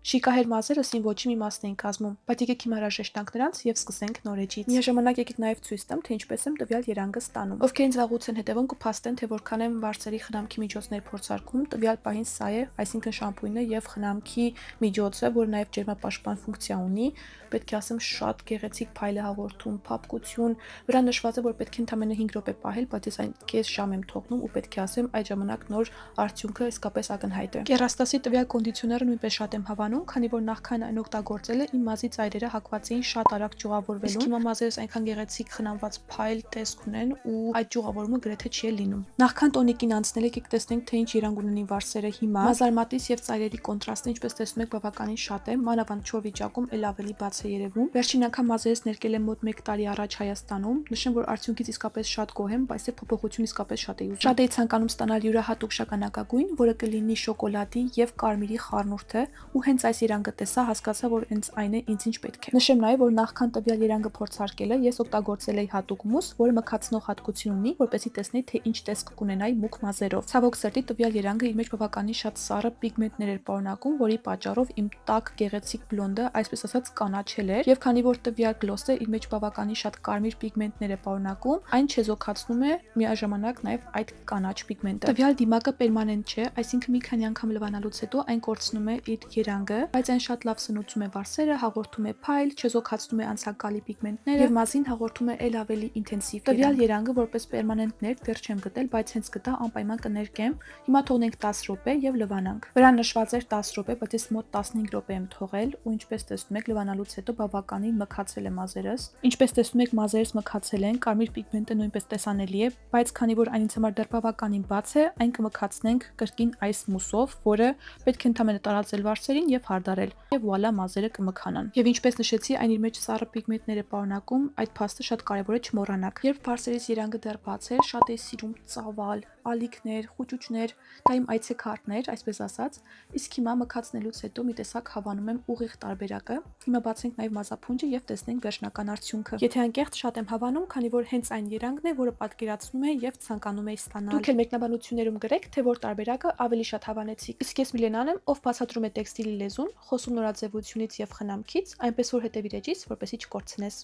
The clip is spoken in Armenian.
Շիկահեր մազերը սին ոչի մի մասն էին կազմում, բայց եկեք հիմա հրաժեշտանք նրանց եւ սկսենք նորեջից։ Միաժամանակ եկեք նաեւ ցույց տամ, թե ինչպես եմ տվյալ երանգը ստանում։ Ովքեր ինձ վաղուց են հետևում կփաստեն, թե որքան եմ վարսերի խնամքի միջոցներ փորձարկում, տվյալ պահին սա է, այսինքն շամպույնը եւ խնամքի միջոցը, որը նաեւ ջերմապաշտպան ֆունկցիա ունի, պետք է ասեմ շատ գեղեցիկ փայլ է հաղորդում, փափկություն, վրա նշված է, որ պետք է ընդամենը 5 րոպե պահել, բայց ես այն կես ժամ եմ թողնում ու պետք է ասեմ, այդ ժամանակ նոր արդյունքը իսկապես ակնհայտ է։ Կերաստասի տվյալ կոնդիցիոները նույնպես շատ եմ հավանում, քանի որ նախքան այն օգտագործելը իմ մազի ծայրերը հակված էին շատ արագ ճյուղավորվելուն։ Իսկ հիմա մազերս այնքան գեղեցիկ խնամված փայլ տեսք ունեն ու այդ ճյուղավորումը գրեթե չի լինում։ Նախքան տոնիկին անցնել եկեք տեսնենք, թե ինչ երանգ ունեն վարսերը հիմա։ Մազարմատիս եւ ծայրերի կոնտրաստը, ինչպես տեսնում եք, բավականին շատ է, մանավանդ չոր վիճակում էլ ավելի բաց է երևում։ Վերջին անգամ մազերս ներկել եմ մոտ 1 տարի առաջ Հայաստանում։ Նշեմ, որ արդյունքից իսկապես շատ գոհ եմ, բայց այդ փոփոխություն իսկապես շատ է ուզում։ Շատ էի ցանկանում ստանալ յուրահատուկ շագանակագույն, որը կլինի շոկոլադի եւ կարմիրի խառնուրդը, ու հենց այս երանգը տեսա, հասկացա, որ հենց այն է ինձ ինչ պետք է։ Նշեմ նաեւ, որ նախքան տվյալ երանգը փորձարկելը ես օգտագործել էի հատուկ մուս, որը մքացնող հատկություն ունի, որպեսզի տեսնեի, թե ինչ տեսք կունենայի մուգ մազերով։ Ցավոք սրտի տվյալ երանգը իր մեջ բավականին շատ սառը պիգմենտներ էր պարունակում, որի պատճառով իմ տաք գեղեցիկ բլոնդը, այսպես ասած, կանաչել էր, եւ քանի որ տվյալ գլոսը իր մեջ բավականին շատ կարմիր պիգմենտներ է պարունակում, այն չեզոքացնում է միաժամանակ նաեւ այդ կանաչ պիգմենտը։ Տվյալ դիմակը պերմանենտ չէ, այսինքն մի քանի անգամ լվանալուց հետո այն կորցնում է իր երանգը, բայց այն շատ լավ սնուցում է վարսերը, հաղորդում է փայլ, չեզոքացնում է անցակալի պիգմենտները եւ մազին հաղորդում է ել ավելի ինտենսիվ։ Տվյալ երանգը որպես պերմանենտ ներկ դեռ չեմ գտել, բայց հենց գտա անպայման կներկեմ։ Հիմա թողնենք 10 րոպե եւ լվանանք։ Վրան նշված էր 10 րոպե, բայց ես մոտ 15 րոպե եմ թողել ու ինչպես տեսնում եք, լվանալուց հետո բավականին մքացել է մազերս։ Ինչպես տեսնում եք, մազերս մքացել են, կարմիր պիգմենտը նույնպես տեսանելի է, բայց քանի որ այն ինձ համար դեռ բավականին բաց է, այն կմքացնենք կրկին այս մուսով, որը պետք է ընդամենը տարածել վարսերին եւ հարդարել, եւ վուալա մազերը կմքանան։ Եվ ինչպես նշեցի, այն իր մեջ սառը պիգմենտներ է պարունակում, այդ փաստը շատ կարեւոր է չմոռանաք։ Երբ վարսերից երանգը դեռ բաց էր, շատ էի սիրում ծավալ, ալիքներ, խուճուճներ, դա իմ այցեքարտն էր, այսպես ասած, իսկ հիմա մքացնելուց հետո մի տեսակ հավանում եմ ուղիղ տարբերակը։ Հիմա բացենք նաեւ մազափունջը եւ տեսնենք վերջնական արդյունքը։ Եթե անկեղծ շատ եմ հավանում, քանի որ հենց այն երանգն է, որը պատկերացնում է եւ ցանկանում էի ստանալ։ Դուք էլ մեկնաբանություններում գրեք, թե որ տարբերակը ավելի շատ հավանեցիք։ Իսկ ես Միլենան եմ, ով բացատրում է տեքստիլի լեզուն, խոսում նորաձևությունից եւ խնամքից, այնպես որ հետեւիր էջիս, որպեսզի չկորցնես։